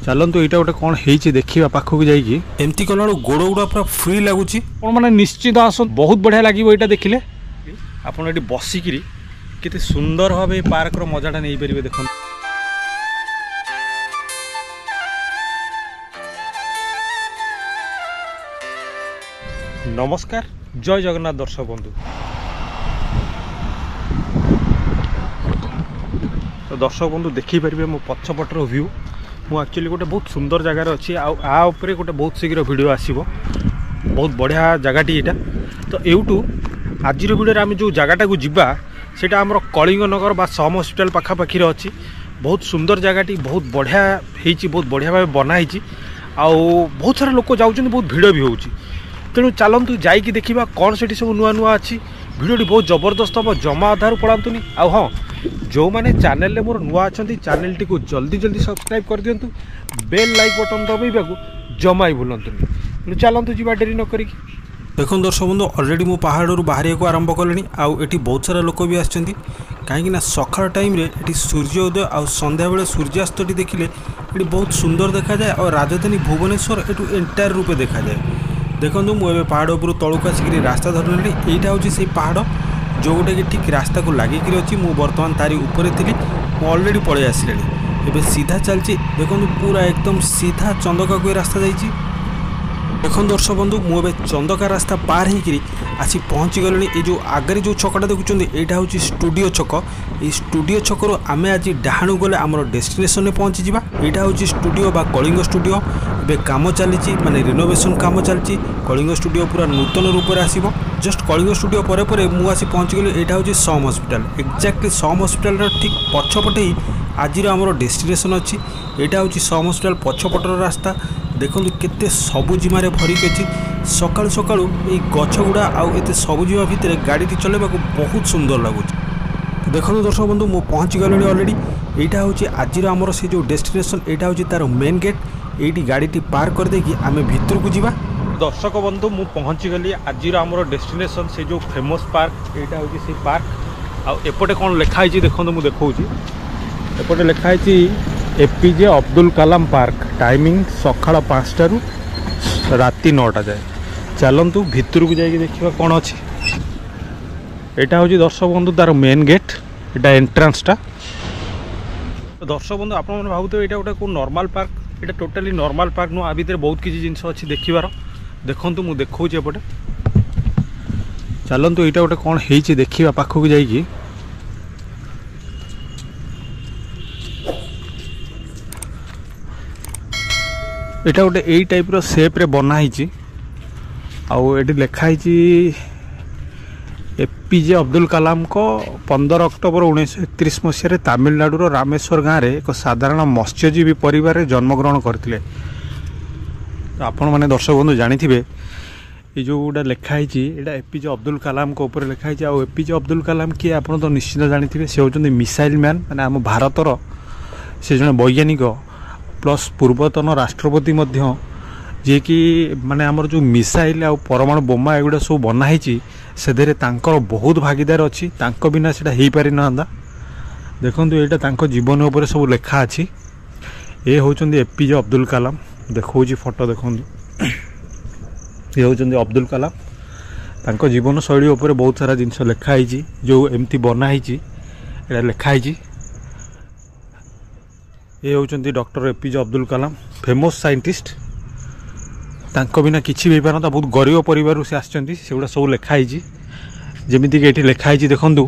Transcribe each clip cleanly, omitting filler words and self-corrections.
चलतु यहाँ गोटे कौन है देखा पाखक जाइए एमती कला गोड़ गुड़ा पूरा फ्री लगुच मैंने निश्चित आस बहुत बढ़िया लगे यहाँ देखिले आपड़ ये बसिक केते सुंदर भाव पार्क मजाटा नहीं पारे देख नमस्कार जय जगन्नाथ दर्शक बंधु। तो दर्शक बंधु देखिपारे मो पछपटर व्यू मु एक्चुअली गोटे बहुत सुंदर जगार अच्छी आउे गोटे बहुत शीघ्र वीडियो आसो बहुत बढ़िया जगहटी यहाँ। तो यूटू आज वीडियो आम जो जगटा को जीवा सेटा आमर कलिंग नगर बा सम हस्पिटाल पाखापाखी अच्छी बहुत सुंदर जगहटी बहुत बढ़िया होती बहुत बढ़िया भाव बनाई आउ बहुत सारा लोक जाऊँ बहुत भिड़ भी हो तेणु चलतु जाइए देखा कौन से सब नुआ नुआ अच्छी भिडियोटी बहुत जबरदस्त हम जमा अधार पड़ातुनि आ हाँ जो मैंने चैनल मोर नुआ अच्छा चैनल टी को जल्दी जल्दी सब्सक्राइब कर दिंतु बेल लाइक बटन दबाइबा जमा ही भूलतुनि चलतु जी डेरी नक देखो दर्शक बंधु अलरेडी मु पहाड़ बाहर को आरंभ कले आउे बहुत सारा लोक भी आसछन्ति कहीं सकाळ टाइम रे एटी सूर्योदय आ संध्या बेले सूर्यास्त देखिले ये बहुत सुंदर देखा जाए और राजधानी भुवनेश्वर एटू एंटायर रूपे देखा जाए। देखो मुझे पहाड़ उपर तौक आसिक रास्ता धरने यहाँ हूँ से पहाड़ जो गोटे कि ठीक रास्ता को लगिक अच्छी मुझे बर्तमान तारी ऊपर थी अलरेडी पलि आसले एवं सीधा चलती देखो पूरा एकदम सीधा चंदका को रास्ता जाइए। देखो दर्शक बंधु मुझे चंदका रास्ता पार होकर आसी पहुँची गले ये जो आगे जो छकटा देखुं यहाँ हूँ स्टूडियो छक ये स्टूडियो छकु आम आज डाणु गले आम डेस्टिनेशन में पहुँची जावा। यहाँ हूँ स्टूडियो बा कलिंग स्टूडियो ए कम चली माने रिनोवेशन कम चलती कलिंग स्टूडियो पूरा नूतन रूप से आसो जस्ट कलिंग स्टूडियो पर मुझे पहुँची गली यहाँ हूँ सम हस्पिटाल एक्जाक्टली सम हस्पिटाल ठीक पछपटे ही आज आम डेस्टिनेशन अच्छी यहाँ हूँ सम हस्पिटाल पछपटर रास्ता देखो केते सबुजिमार भरिक अच्छी सकाळु सकाळु ये गछ गुड़ा आते सबुजिमा भितर गाड़ी चलैबा बहुत सुंदर लगुच। देखो दर्शक बंधु मु पहुँची गली अलरेडी यहाँ हूँ आज आमर से जो डेस्टिनेशन यहाँ हूँ तार मेन गेट ये गाड़ी पार कर देकी आम भितर को जीवा। दर्शक बंधु मु पहुँची गली आज आमर डेस्टिनेशन से जो फेमस पार्क यहाँ हूँ से पार्क आउटे कौन लिखाई देखो मुझे देखा एपटे लिखाई APJ Abdul Kalam park timing सकाळ 5टा रु राति 9टा जाए। चलतु भितर को जाइए देखा कौन अच्छी यहाँ हूँ दर्शक बंधु तार मेन गेट यहाँ एंट्रांसटा। दर्शक बंधु आप भावुथे यहाँ गोटे कौ नॉर्मल पार्क यहाँ टोटाली नॉर्मल पार्क नुह आ भितर बहुत किसी जिनस अच्छी देखार देखु मुझे देखा एपटे चलतु यहाँ गोटे कौन है देखा पाखक जाइए एटा गोटे यही टाइप रो शेप रे बनाई आउ एटी लिखाई एपीजे अब्दुल कलाम को 15 अक्टोबर 1931 मसीह तमिलनाडु रामेश्वर गाँव में एक साधारण मत्स्यजीवी परिवार जन्मग्रहण करते। आपण मैंने दर्शक बंधु जानी ये जो गोटा लिखाई यहाँ एपीजे अब्दुल कलाम को ऊपर लिखाई आउ एपीजे अब्दुल कलाम किए आप तो निश्चित जानी से होती मिसाइल मैन माने आम भारतर से जड़े वैज्ञानिक प्लस पूर्वतन राष्ट्रपति जी कि माने आमर जो मिसाइल आ परमाणु बोमा एगुड़ा सब बनाई से बहुत भागीदार अच्छी बिना से हो पारि ना। देखो यहाँ जीवन उपर सब लेखा अच्छी ये होचंदी एपीजे अब्दुल कलाम देखो फोटो देखो ये होचंदी अब्दुल कलाम जीवन शैली उपर बहुत सारा जिनस लिखाई जो एमती बनाई यहाँ लिखाई ये होचंदी doctor APJ Abdul Kalam famous scientist बिना किसी भी पारता बहुत गरीब परिवार से आसछन्ती सेगुड़ा सब लिखाई जमीक ये लिखाई देखु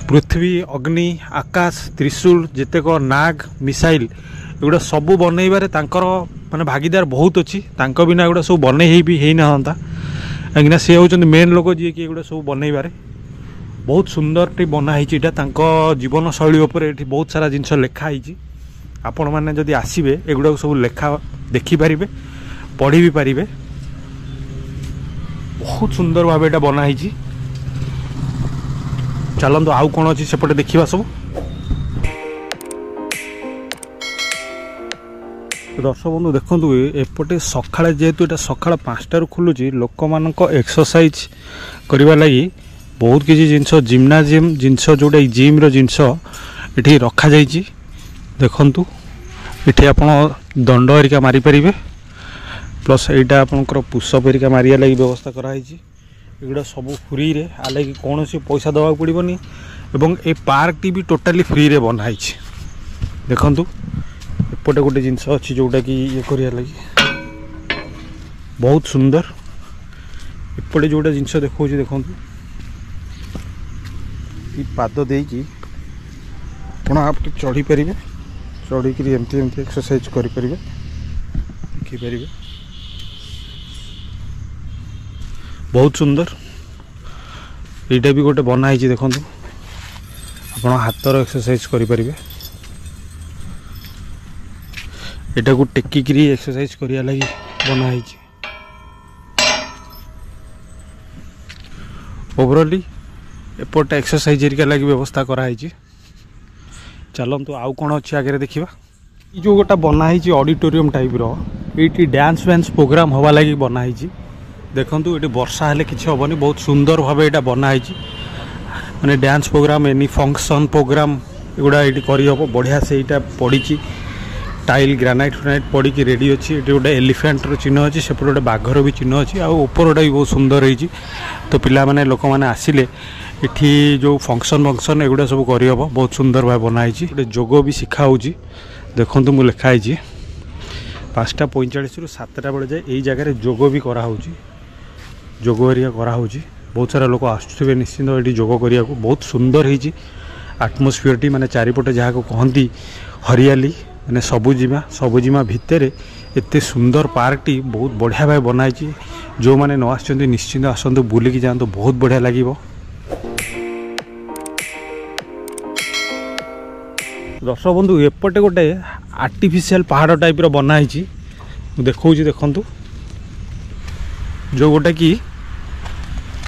पृथ्वी अग्नि आकाश त्रिशूल जेतेक नाग मिसाइल एगुड़ा सब बनइबारे माने भागीदार बहुत अच्छी बिना एगुड़ा सब बनई भी ना कहीं सी होचंदी मेन लोक जी कि एगुड़ा सब बनइबारे बहुत सुंदर टी बनाई जीवन शैली उपर ये बहुत सारा जिनस लिखाई आपण मैंने जदि आसबे एगुड़ा सब लेखा देखिपारे पढ़ी भी पारे बहुत सुंदर भाव यहाँ बनाई चलतु आउ कौन अच्छी सेपटे देखा सब। दर्शक बंधु देखु एपटे सकाଳେ जेहेतु यहाँ सकाळ 5टा खुलूँ लोक मान एक्सरसाइज करने लगी बहुत किसी जिनस जिम्नाजियम जिनस जोटा जिम रो जिनस ये रखा देखु ये आप दंड हरिका मारी पारे प्लस यहाँ आपंकर पुषअप हरिका मारिया लगी व्यवस्था कराई एगुड़ा सब फ्री रे आले कि कौन पैसा दवा पड़ोनी एवं ए पार्क टी भी टोटाली फ्री रे बनाई देखु एपटे गोटे जिनस अच्छी जोटा कि ये करिया लगी बहुत सुंदर एपटे जोटा जिनस देखो देखु पाद देकी आप चढ़ी पारे चढ़ी एमती एमती एक्सरसाइज करें देखिपारे बहुत सुंदर यहाँ भी गोटे बनाई देखु आप हाथर एक्सरसाइज करें यहाँ को टेकिक एक्सरसाइज करिया लगी बनाई ओवरऑली एपट एक्सरसाइज हेरिका लगी व्यवस्था कराई चलतु आउ कौन अच्छे आगे देखा जो गोटा बनाई ऑडिटोरियम टाइप री डांस वैंस प्रोग्राम हवा लगी बनाई देखु ये वर्षा हेल्ले कि हेनी बहुत सुंदर भाव यहाँ बनाई माने dance program any function program एगुड़ा ये करहब बढ़िया से यहाँ पड़ी टाइल ग्रानाइट फ्रानाइट पड़ी रेडी अच्छी ये गोटे एलिफेंटर चिन्ह अच्छी सेपटे गोटे बाघर भी चिन्ह अच्छी आपर भी बहुत सुंदर होती तो पिला माने लोक मैंने आसिले इठी जो फंक्शन एगुड़ा सब करहब बहुत सुंदर भाव बनाई गोटे जोग भी शिखाऊँ देखु मुझे लिखाई 5:45 रु 7टा बेले जाए यही जगह जोग भी कराऊँ जोग हरिया कराऊँ बहुत सारा लोक आसुवे निश्चिंत ये जोग करने को बहुत सुंदर होती आटमोस्फियर टी माने चारिपटे जहाँ को कहती हरियाली माने सबुजिमा भितर एते सुंदर पार्क टी बहुत बढ़िया भाव बनाई जो मैंने न आस निश्चिंत आसतु बुलिकी जातु बहुत बढ़िया लगे दर्शक बंधु एपटे गोटे आर्टिफिशियल पहाड़ टाइप बनाई देखो देखु जो गोटे कि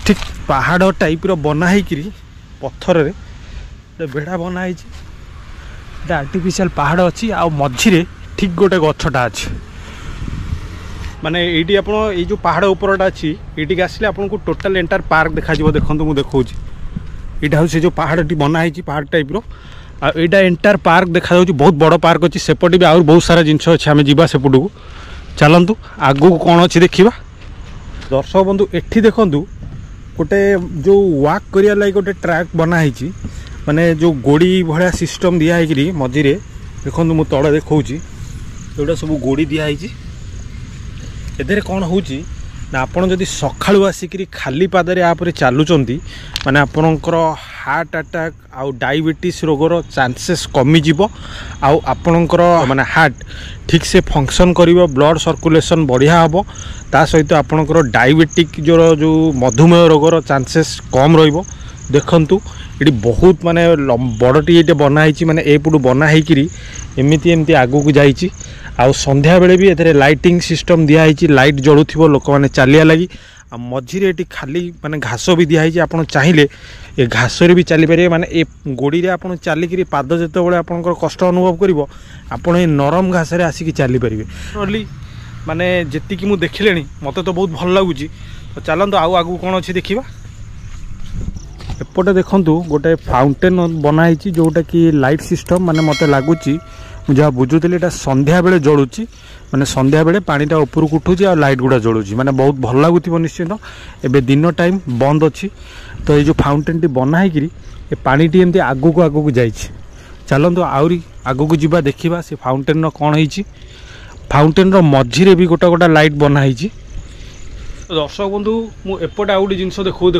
ठीक पहाड़ टाइप बनाई पत्थर रे बेड़ा बनाई आर्टिफिशियल पहाड़ अच्छी आ मझिरे ठीक गोटे गछटा अच्छी माने ये आप जो पहाड़ उपरटा अच्छी ये आसिले आपको टोटाल एंटायर पार्क देखा देखो मुझे देखा यहाँ हूँ से जो पहाड़ टी बनाई पहाड़ टाइप यहाँ एंटायर पार्क देखा बहुत बड़ पार्क अच्छी सेपटे भी आउर बहुत सारा जिनस अच्छे आम जा सेपट को चलतु आगू कौन अच्छी देखा दर्शक बंधु एठी देखु गोटे जो वाक करिया लाइक गोटे ट्रैक बनाई माने जो गोड़ी भाया सिस्टम दिखाई मझिरे देखो मु तले देखा एटा सब गोड़ी दिखाई एधे कौन हो आपड़ जदि सकाळु आसिक खाली पादरे आपरे चलुचंती माने आपणकर हार्ट अटैक आउ डायबिटीज रोगर चांसेस कमी जीवो आउ आपणकर माने हार्ट ठीक से फंक्शन करिवो ब्लड सर्कुलेशन बढ़िया हबो ता सहित आपणकर डायबिटिक जो मधुमेह रोगर चांसेस कम रहिबो देखंतु ये बहुत माने बड़टी ये बनाई माने एपटू बनाई एमती एमती आगू को जाइए आउ संध्या बेले भी एथे लाइटिंग सिस्टम दिखाई लाइट जलुथिबो लोक माने चालिया लगी आ मझिरे एटी खाली माने घास भी दिखाई आपन चाहिए ये घास रे भी चली पारे माने ए गोड़ी रे आपन चालिक पाद जेते बेले आपनकर कष्ट अनुभव करिवो आपन ए नरम घास रे आसिक चली पारे ओनली माने जेतिकी मु देखिलेनी मते तो बहुत भल लागुची तो चलंतु आउ आगु कोन अछि देखिबा एपटे देखंतु गोटे फाउंटेन बनाई जोटा कि लाइट सिस्टम माने मते लागुची जहाँ बुझुली यहाँ संध्या बेले जलुची माने संध्या बेले पानीटा उपरକୁ उठुची आ लाइट गुड़ा जलुची माने बहुत भल लागुथिबो निश्चित एबे दिन टाइम बंद अच्छी तो ये जो फाउंटेन टी बनाई ये पानी टी एमती आगू को जाइए चलतु आउरी आगू को जीवा देखा से फाउंटेन रो कौन होइची फाउंटेन रो मझिरे भी गोटा गोटा लाइट बनाई दर्शक बंधु मु एपटे आउ गोटे जिनस देखु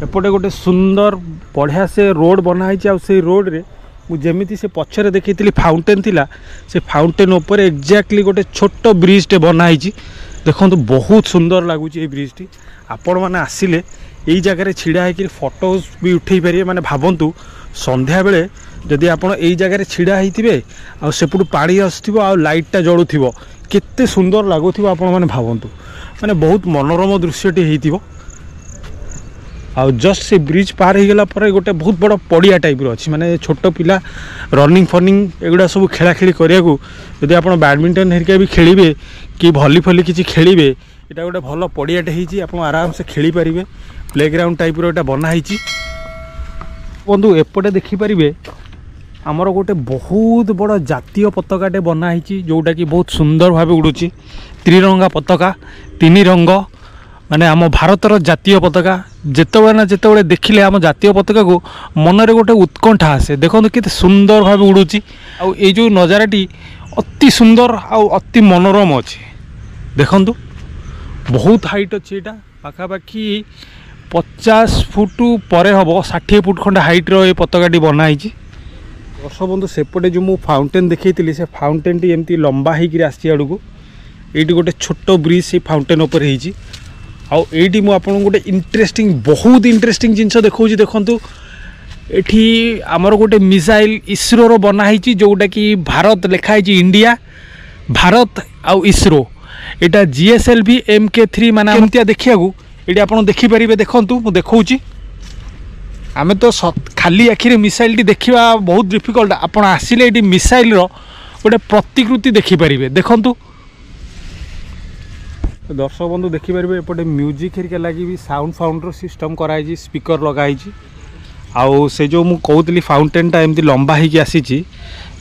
एपटे गोटे सुंदर बढ़िया से रोड बनाई से रोड रे मुझे से पछरे देखी फाउंटेन थिला से फाउंटेन ऊपर एक्जाक्टली गोटे छोट ब्रिज टे बनाई देखो बहुत सुंदर लगुच ब्रिज टी आपण मैंने आसिले यही जगह छिड़ा होकर फोटोज भी उठे पारे माने भावंतु संध्या बेले जदि आप जगह छिड़ा होते आसेपटू पानी आसुव आ लाइटा जलुव केते सुंदर लगुव आपण मैंने भावंतु माने बहुत मनोरम दृश्यटी होइतिबो आउ जस्ट से ब्रिज पार हो गला पर गोटे बहुत बड़ पड़िया टाइप अच्छी माने छोट पिला रनिंग फनिंग एगुड़ा सब खेला खेली करिया को यदि आप बैडमिंटन हेरिका भी खेलिबे कि भली फली किसी खेलिबे एटा गोटे भल पड़ियाटे होइची आप आराम से खेली पारिबे प्लेग्राउंड टाइप रो एटा बनाई बंधु एपटे देखिपारे आमर गोटे बहुत बड़ जातीय पताकाटे बनाई जोटा कि बहुत सुंदर भाव उड़ूची त्रिरंगा पताका 3 रंग माने आम भारतर जातीय पताका जिते ना जिते देखिले आम जातीय पताका को मनरे गोटे उत्कंठा आसे देखो केते सुंदर भाव उड़ूची आउ ए जो नजाराटी अति सुंदर आउ अति मनोरम अच्छे देखु बहुत हाइट अच्छे यहाँ पाखापाखि 50 फुट पर हम 60 फुट खंडे हाइट रो पताकाटी बनाई दर्शक बंधु सेपटे जो मुझे फाउंटेन देखी से फाउंटेन टी एमती लंबा होकर आसी आड़क ये गोटे छोट ब्रिज से फाउंटेन उपर होती आईटी मुझे गोटे इंटरेस्टिंग बहुत इंटरेस्टिंग जिनस देखा देखु एठी आमर गोटे मिसाइल इसरो रो बनाई जोटा कि भारत लिखाई इंडिया भारत आउ इसरो यहाँ GSLV MK3 माने एमती देखा ये आप देखिपारे देखूँ मुझे देखी आम तो खाली आखिरे मिसाइल टी देखा बहुत डिफिकल्ट आप आसिले ये मिसाइल रो गोटे प्रतिकृति देखिपारे देखूँ दर्शक बंधु देखिपारे एपटे म्यूजिक हेरिका लगी भी साउंड फाउंडर सिस्टम कराई स्पीकर लगाई आउ से जो मुझे कहती फाउंटेनटा एमती लंबा होगी आसी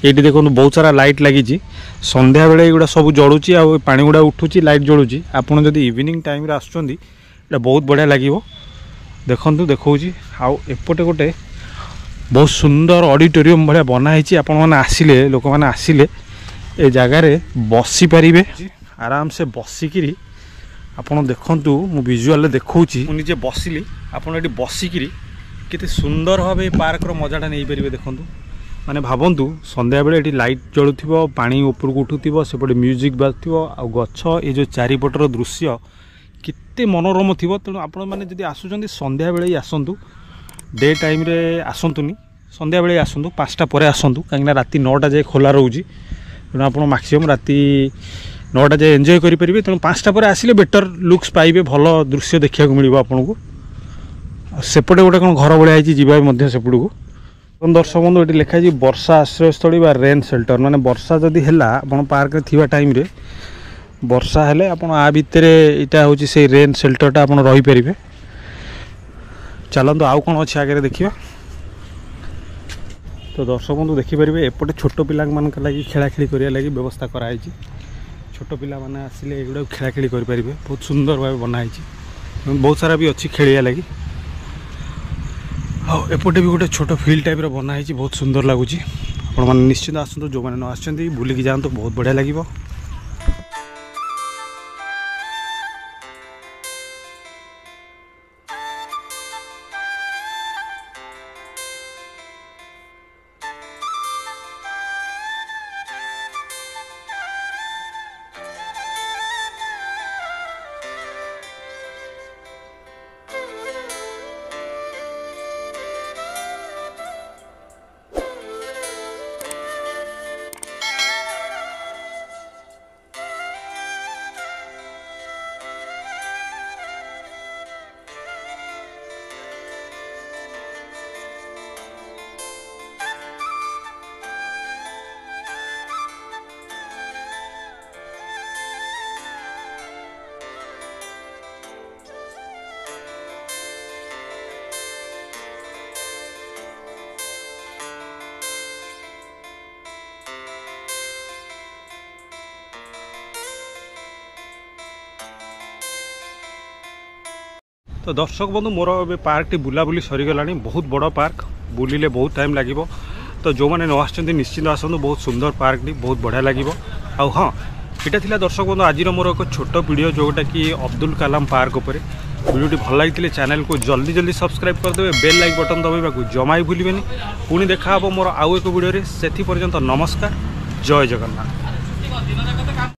ये देखो बहुत सारा लाइट लगी संध्या बेले एगुड़ा सब जलुची आ पानी गुड़ा उठुची लाइट जलुची आपड़ जब इवनिंग टाइम आसुँच बहुत बढ़िया लगे देखु देखी आउ एपटे गोटे बहुत सुंदर ऑडिटोरियम भाया बनाई आपण मैंने आसिले लोक मैंने आसिले ए जगार बसी पारे आराम से बसिकी आपड़ देखु मु विजुअल देखी मुझे बसिली आपड़ बसिकी केते सुंदर भाव पार्क मजाटा नहीं पारे देखु माने भावंतु संध्या बेले ये लाइट जलुथिबो पानी ऊपर को उठुथिबो सेपटे म्यूजिक बाजुथिबो आ गछ ये जो चारिपटर दृश्य केते मनोरम थिबो तेणु आपण माने जदि आसुचंदी संध्या बेले आसंतु डे टाइम रे आसंतुनी संध्या बेले आसंतु 5टा परे आसंतु कांगना राती 9टा जाए खोला रहउजी तेणु आपण मैक्सिमम राती 9टा जाए एंजॉय करि परिबे तेणु 5टा परे आसिले बेटर लुक्स पाइबे भल दृश्य देखिया को मिलिबो आपनको सेपटे गोटे कौन घर भाया जावा सेपट को दर्शक बंधु ये लिखाई वर्षा आश्रयस्थली रेन सेल्टर माने वर्षा जदि है आप पार्क थी टाइम रे वर्षा हेले आप भितर यहाँ हूँ से रेन सेल्टरटा आप रहीपर चलते आउ कौन अच्छे आगे देखा तो दर्शक बंधु देखिपारे एपटे छोट पिला लगी खेलाखिली करने लगी व्यवस्था कराई छोट पिला माने आसिले एगुड़ा खेलाखिली करें बहुत सुंदर भाव बनाई बहुत सारा भी अच्छी खेलिया लगी एपटे भी गोटे छोट फील्ड टाइप बनाई बहुत सुंदर लगुच आप निश्चिंत आसतु जो मैंने न आसुँच बुलिकी जातु बहुत बढ़िया लगे तो दर्शक बंधु मोर ए पार्क टी बुलाबुली सरीगला बहुत बड़ पार्क बुलिले बहुत टाइम लगे तो जो मैंने न आसुँच निश्चिंत आसतु बहुत सुंदर पार्क टी बहुत बढ़िया लगे आउ हाँ यहाँ था दर्शक बंधु आज मोर एक छोट वीडियो जोटा कि अब्दुल कलाम पार्क उपर वीडियोटी भल लगी चैनल को जल्दी जल्दी सब्सक्राइब करदे बेल लाइक बटन दबाइबा को जमा ही भूलें पुणी देखा मोर आउ एक वीडियो से पर्यंत नमस्कार जय जगन्नाथ।